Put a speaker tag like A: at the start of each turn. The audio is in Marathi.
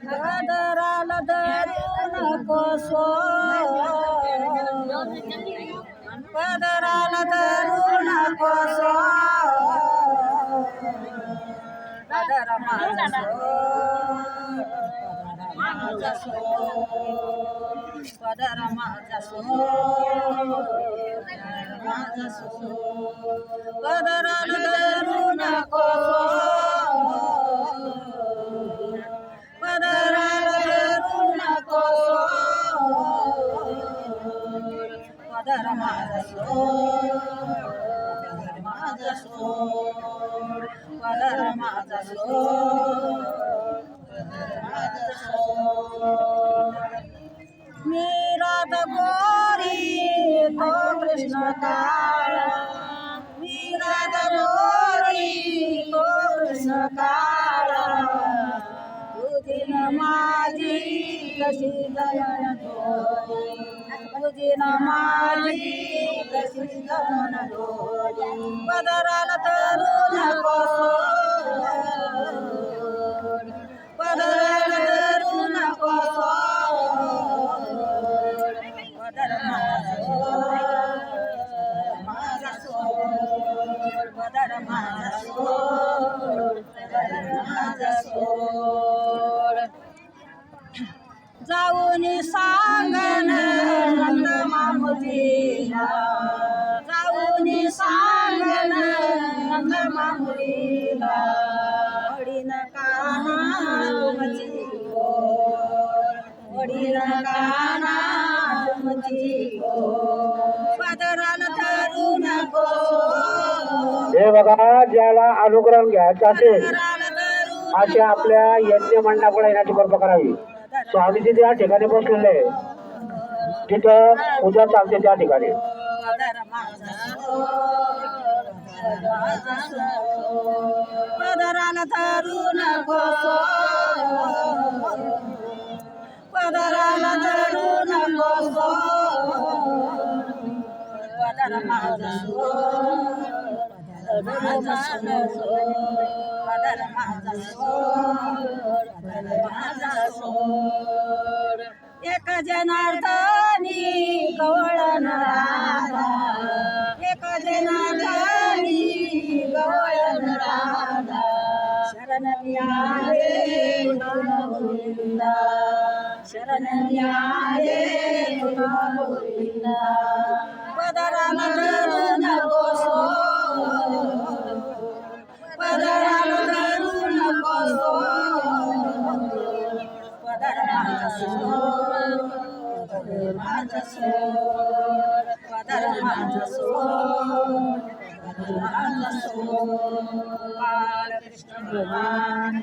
A: पदराला धरू नको पदराला धरू नको पदर माझा पदर माझा पदराला धरू नको पदराला धरू नको पदर माझा पदर माझा मी राधा गोरी तो कृष्ण काळा मी राधा गोरी तो कृष्ण काळा तुझी न माझी कशी जमन जोडी तुझी न माझी कशी जमन जोडी पदराला धरू नको पदराला धरू नको पदर माझा पदर माझा जाऊन सांगन नंद मामुलीला जाऊन सांगन नंद मामुलीला वडीन काना तुमची वडीन काना तुमची पदराला धरू नको
B: हे बघा ज्याला अनुग्रह घ्यायचा असेल अशा आपल्या यज्ञ मंडपाकडे येण्याची कृपा करावी. स्वामीजी त्या ठिकाणी बसलेले तिथं पूजा चालते त्या ठिकाणी.
A: पदराला धरू नको पदराला धरू नको पदर माझा पदर माझा एक जनार्दनी गवळण राधा एक जनार्दनी गवळण राधा शरण न्याये गोविंदा शरण न्याये गोविंदा पदराला धरू नको पदराला धरू नको पदर माझा पदर माझा बालकृष्ण भगवान